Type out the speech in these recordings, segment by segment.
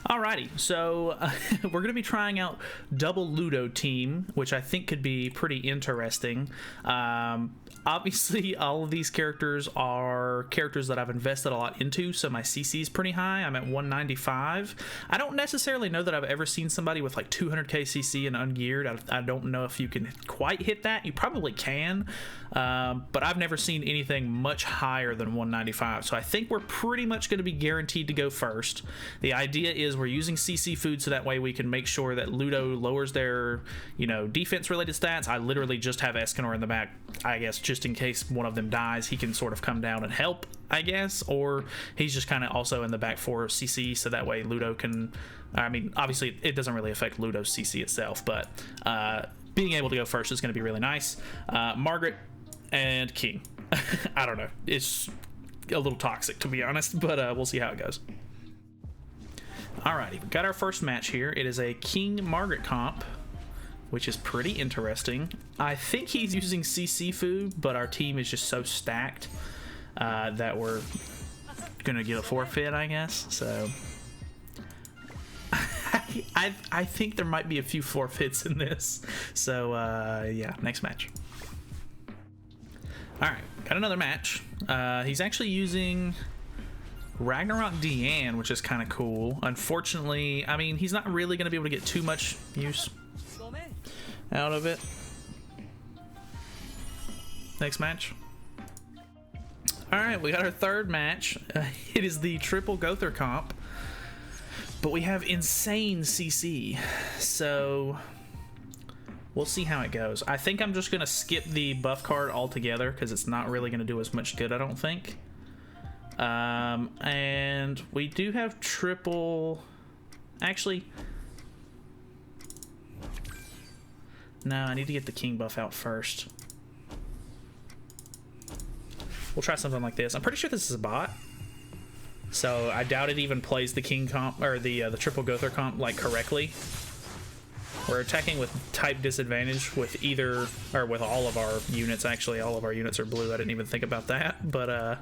Alrighty, so we're going to be trying out double Ludo team, which I think could be pretty interesting. Obviously, all of these characters are characters that I've invested a lot into, so my CC is pretty high. I'm at 195. I don't necessarily know that I've ever seen somebody with like 200k CC and ungeared. I don't know if you can quite hit that. You probably can, but I've never seen anything much higher than 195. So I think we're pretty much going to be guaranteed to go first. The idea is we're using CC food so that way we can make sure that Ludo lowers their, defense related stats. I literally just have Escanor in the back, I guess, just in case one of them dies, he can sort of come down and help, I guess, or he's just kind of also in the back for CC, so that way Ludo can, I mean, obviously it doesn't really affect Ludo's CC itself, but being able to go first is going to be really nice. Margaret and King. I don't know, it's a little toxic to be honest, but we'll see how it goes. Alrighty, we got our first match here. It is a King Margaret comp, which is pretty interesting. I think he's using CC food, but our team is just so stacked that we're gonna get a forfeit, I guess. So I think there might be a few forfeits in this. So yeah, next match. All right, got another match. He's actually using Ragnarok Diane, which is kind of cool. Unfortunately, I mean, he's not really going to be able to get too much use out of it. Next match. All right, we got our third match. It is the triple Gowther comp, but we have insane CC, so we'll see how it goes. I think I'm just going to skip the buff card altogether because it's not really going to do as much good, I don't think. And we do have triple, actually, no, I need to get the king buff out first. We'll try something like this. I'm pretty sure this is a bot, so I doubt it even plays the king comp, or the triple Gowther comp, like, correctly. We're attacking with type disadvantage with either, or with all of our units. Actually, all of our units are blue. I didn't even think about that, but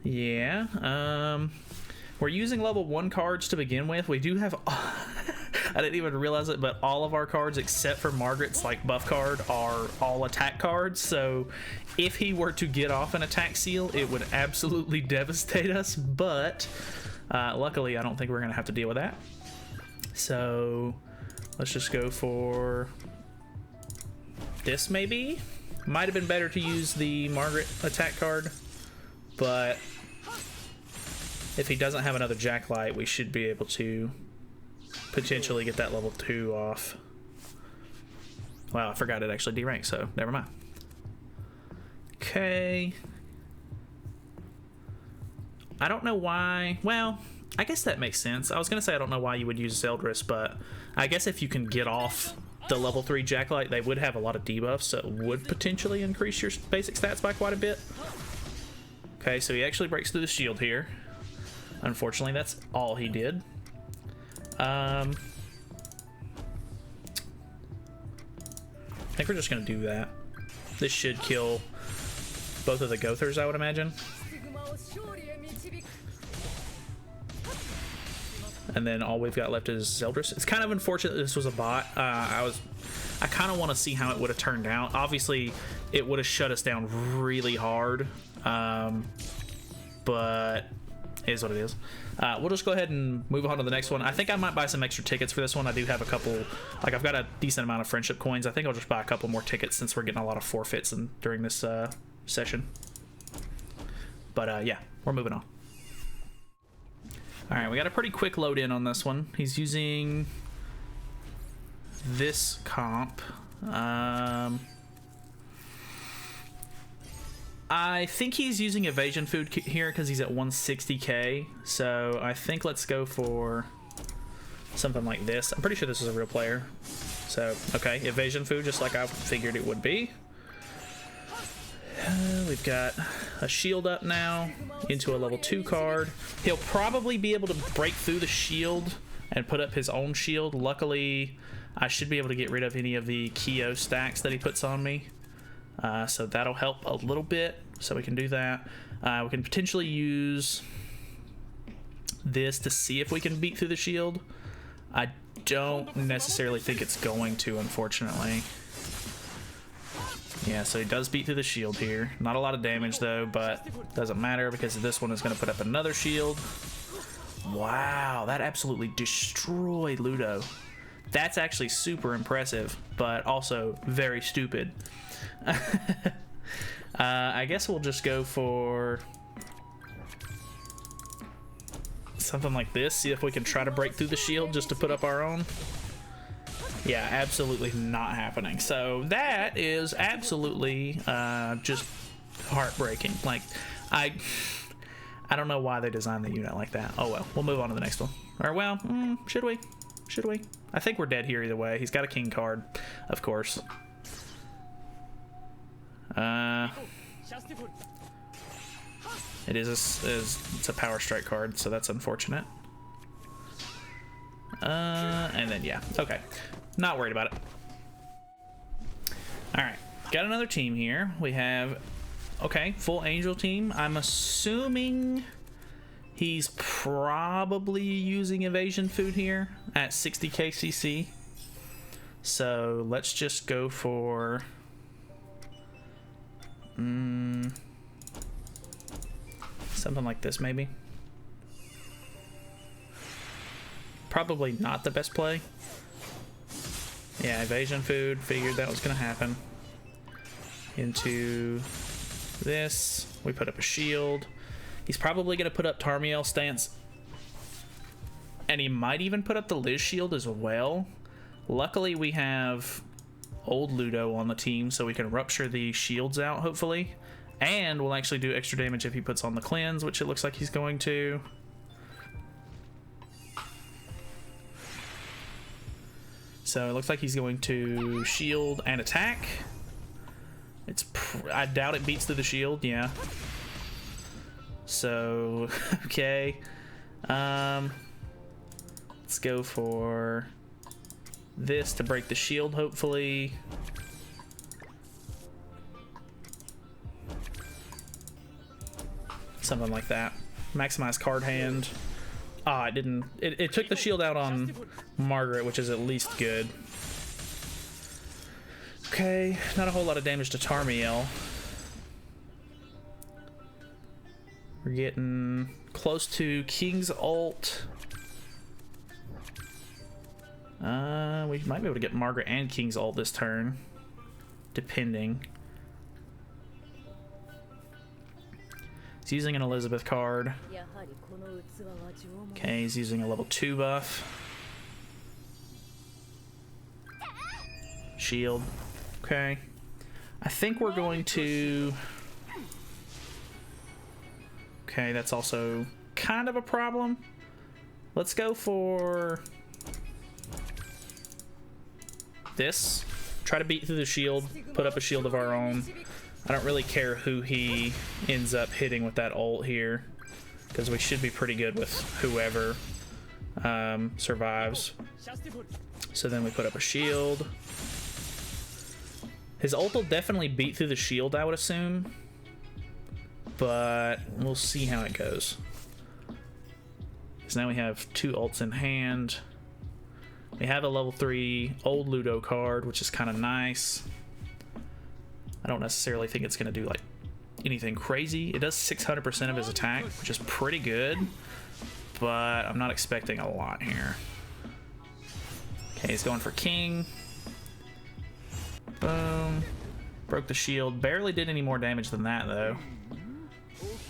yeah, we're using level 1 cards to begin with. We do have I didn't even realize it, but all of our cards except for Margaret's like buff card are all attack cards, so if he were to get off an attack seal, it would absolutely devastate us, but luckily I don't think we're gonna have to deal with that. So let's just go for this. Maybe might have been better to use the Margaret attack card, but if he doesn't have another Jacklight, we should be able to potentially get that level 2 off. Wow, I forgot it actually deranked, so never mind. Okay. I don't know why. Well, I guess that makes sense. I was going to say I don't know why you would use Zeldris, but I guess if you can get off the level 3 Jacklight, they would have a lot of debuffs, so it would potentially increase your basic stats by quite a bit. Okay, so he actually breaks through the shield here. Unfortunately, that's all he did. I think we're just going to do that. This should kill both of the Gowthers, I would imagine. And then all we've got left is Zeldris. It's kind of unfortunate this was a bot. I kind of want to see how it would have turned out. Obviously, it would have shut us down really hard. But it is what it is. We'll just go ahead and move on to the next one. I think I might buy some extra tickets for this one. I do have a couple, like I've got a decent amount of friendship coins. I think I'll just buy a couple more tickets since we're getting a lot of forfeits during this session. But yeah, we're moving on. All right, we got a pretty quick load in on this one. He's using this comp. I think he's using evasion food here because he's at 160k, so I think let's go for something like this. I'm pretty sure this is a real player. So, okay, evasion food, just like I figured it would be. We've got a shield up now into a level 2 card. He'll probably be able to break through the shield and put up his own shield. Luckily, I should be able to get rid of any of the Kyo stacks that he puts on me. So that'll help a little bit, so we can do that. We can potentially use this to see if we can beat through the shield. I don't necessarily think it's going to, unfortunately. Yeah, so he does beat through the shield here. Not a lot of damage though, but doesn't matter because this one is going to put up another shield. Wow, that absolutely destroyed Ludo. That's actually super impressive, but also very stupid. I guess we'll just go for something like this. See if we can try to break through the shield just to put up our own. Yeah, absolutely not happening. So that is absolutely just heartbreaking. Like, I don't know why they designed the unit like that. Oh well, we'll move on to the next one. Or well, should we? Should we? I think we're dead here either way. He's got a king card, of course. It's a power strike card, so that's unfortunate. And then yeah, okay. Not worried about it. Alright, got another team here. We have, okay, full angel team. I'm assuming he's probably using evasion food here at 60k CC. So let's just go for something like this maybe. Probably not the best play. Yeah, evasion food, figured that was gonna happen. Into this, we put up a shield. He's probably gonna put up Tarmiel stance. And he might even put up the Liz shield as well. Luckily we have old Ludo on the team, so we can rupture the shields out, hopefully. And we'll actually do extra damage if he puts on the cleanse, which it looks like he's going to. So it looks like he's going to shield and attack. I doubt it beats through the shield, yeah. So, okay. Let's go for this to break the shield, hopefully. Something like that. Maximize card hand. Ah, it didn't. It took the shield out on Margaret, which is at least good. Okay, not a whole lot of damage to Tarmiel. We're getting close to King's ult. We might be able to get Margaret and King's ult this turn, depending. He's using an Elizabeth card. Okay, he's using a level 2 buff. Shield. Okay. I think we're going to... Okay, that's also kind of a problem. Let's go for this. Try to beat through the shield. Put up a shield of our own. I don't really care who he ends up hitting with that ult here, because we should be pretty good with whoever survives. So then we put up a shield. His ult will definitely beat through the shield, I would assume, but we'll see how it goes. So now we have 2 ults in hand. We have a level 3 old Ludo card, which is kind of nice. I don't necessarily think it's going to do like anything crazy. It does 600% of his attack, which is pretty good, but I'm not expecting a lot here. Okay, he's going for King. Boom. Broke the shield. Barely did any more damage than that, though.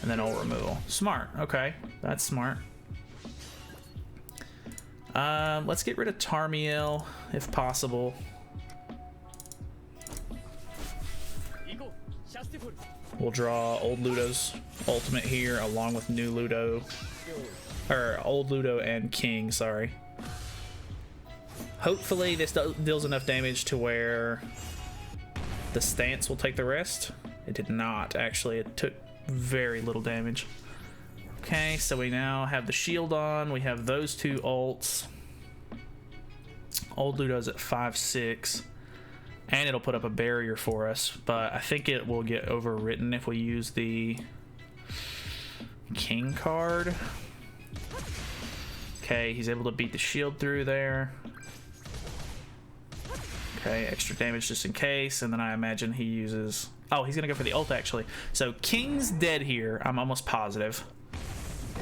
And then ult removal. Smart. Okay, that's smart. Let's get rid of Tarmiel, if possible. We'll draw old Ludo's ultimate here along with new Ludo, or old Ludo and King, sorry. Hopefully this deals enough damage to where the stance will take the rest. It did not, actually. It took very little damage. Okay, so we now have the shield on. We have those 2 ults. Old Ludo's at 5/6. And it'll put up a barrier for us, but I think it will get overwritten if we use the King card. Okay, he's able to beat the shield through there. Okay, extra damage just in case, and then I imagine he uses... Oh, he's gonna go for the ult, actually. So King's dead here, I'm almost positive.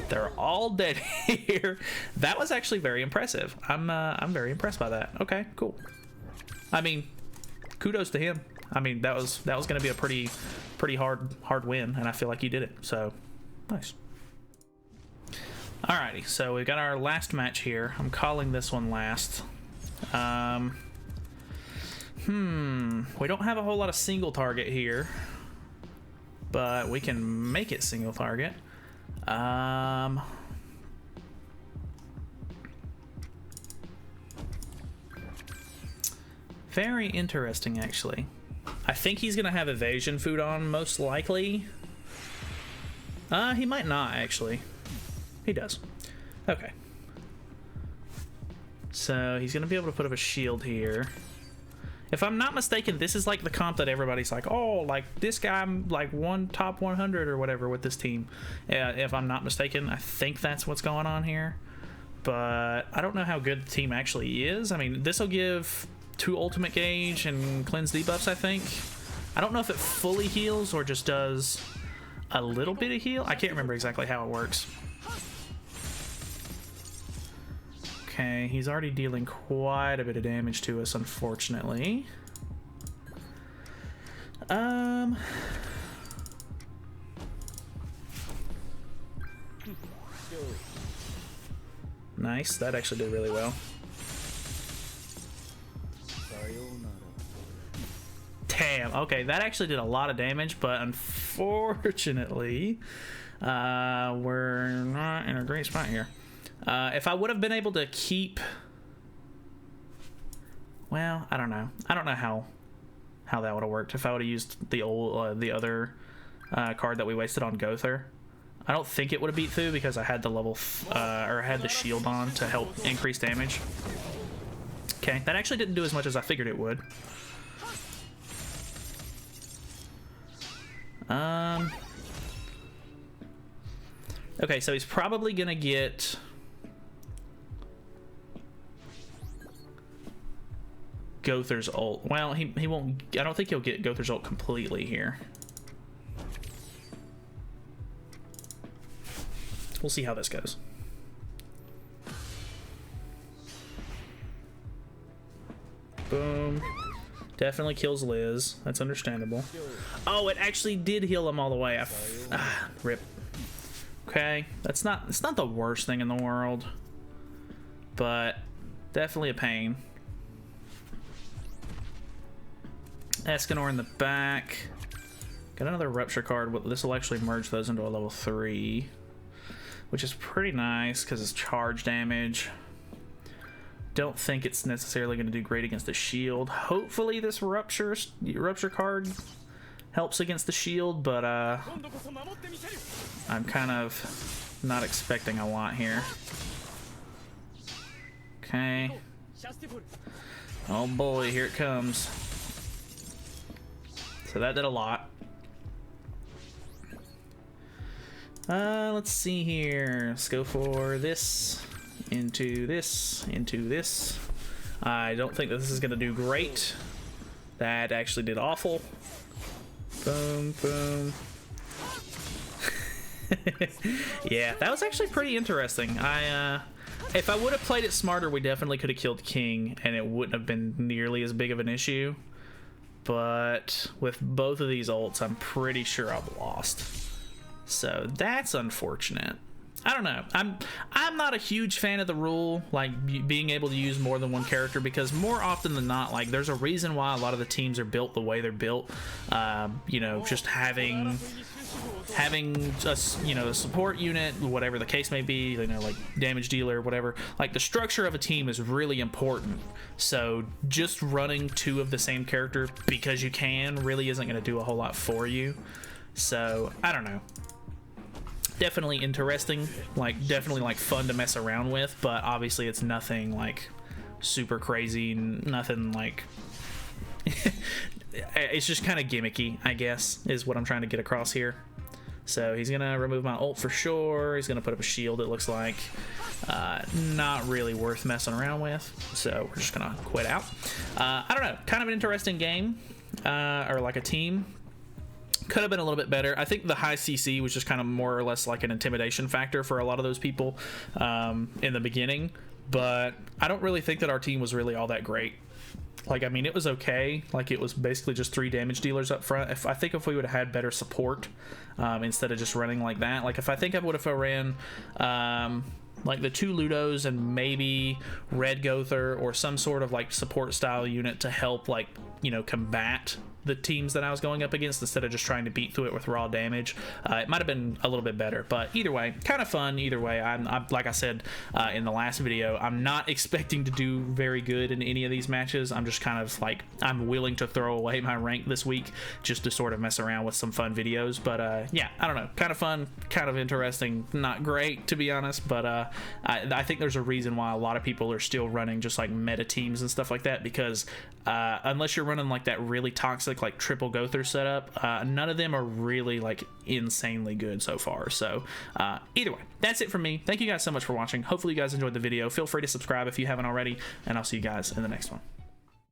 They're all dead here. That was actually very impressive. I'm very impressed by that. Okay, cool. I mean, kudos to him. I mean, that was gonna be a pretty hard win, and I feel like he did it, so nice. Alrighty, so we've got our last match here. I'm calling this one last. We don't have a whole lot of single target here, but we can make it single target. Very interesting, actually. I think he's gonna have evasion food on, most likely. He might not, actually. He does. Okay. So he's gonna be able to put up a shield here. If I'm not mistaken, this is like the comp that everybody's like, oh, like this guy, like top 100 or whatever with this team. If I'm not mistaken, I think that's what's going on here. But I don't know how good the team actually is. I mean, this will give 2 ultimate gauge and cleanse debuffs, I think. I don't know if it fully heals or just does a little bit of heal. I can't remember exactly how it works. Okay, he's already dealing quite a bit of damage to us, unfortunately. Nice, that actually did really well. Damn, okay, that actually did a lot of damage, but unfortunately, we're not in a great spot here. If I would have been able to keep... Well, I don't know. I don't know how that would have worked if I would have used the other card that we wasted on Gowther. I don't think it would have beat through because I had the or had the shield on to help increase damage. Okay, that actually didn't do as much as I figured it would. Okay, so he's probably gonna get... Gowther's ult. Well, he won't... I don't think he'll get Gowther's ult completely here. We'll see how this goes. Boom. Definitely kills Liz. That's understandable. Oh, it actually did heal him all the way. Rip. Okay. It's not the worst thing in the world, but definitely a pain. Escanor in the back. Got another Rupture card. This will actually merge those into a level 3, which is pretty nice because it's charge damage. Don't think it's necessarily going to do great against the shield. Hopefully this Rupture card helps against the shield, but I'm kind of not expecting a lot here. Okay. Oh boy, here it comes. So that did a lot. Let's see here. Let's go for this, into this, into this. I don't think that this is going to do great. That actually did awful. Boom, boom. Yeah, that was actually pretty interesting. If I would have played it smarter, we definitely could have killed King, and it wouldn't have been nearly as big of an issue. But with both of these ults, I'm pretty sure I've lost. So that's unfortunate. I don't know. I'm not a huge fan of the rule, like being able to use more than one character, because more often than not, like there's a reason why a lot of the teams are built the way they're built. You know, just having a, you know, a support unit, whatever the case may be, you know, like damage dealer, whatever. Like the structure of a team is really important. So just running 2 of the same character because you can really isn't going to do a whole lot for you. So I don't know. Definitely interesting, like definitely like fun to mess around with, but obviously it's nothing like super crazy, nothing like it's just kind of gimmicky, I guess, is what I'm trying to get across here. So he's gonna remove my ult for sure. He's gonna put up a shield, it looks like. not really worth messing around with, so we're just gonna quit out. I don't know, kind of an interesting game, or like a team. Could have been a little bit better. I think the high CC was just kind of more or less like an intimidation factor for a lot of those people in the beginning, but I don't really think that our team was really all that great. Like, I mean, it was okay. Like, it was basically just 3 damage dealers up front. I think if we would have had better support instead of just running like that. Like, I think I would have ran like the 2 Ludos and maybe Red Gowther or some sort of like support style unit to help, like, you know, combat the teams that I was going up against instead of just trying to beat through it with raw damage. It might have been a little bit better, but either way, kind of fun either way. I'm like I said in the last video, I'm not expecting to do very good in any of these matches. I'm just kind of like, I'm willing to throw away my rank this week just to sort of mess around with some fun videos. But yeah, I don't know, kind of fun, kind of interesting, not great to be honest, but I think there's a reason why a lot of people are still running just like meta teams and stuff like that, because unless you're running like that really toxic like triple Gowther setup, none of them are really like insanely good so far. So either way, that's it from me. Thank you guys so much for watching. Hopefully you guys enjoyed the video. Feel free to subscribe if you haven't already, and I'll see you guys in the next one.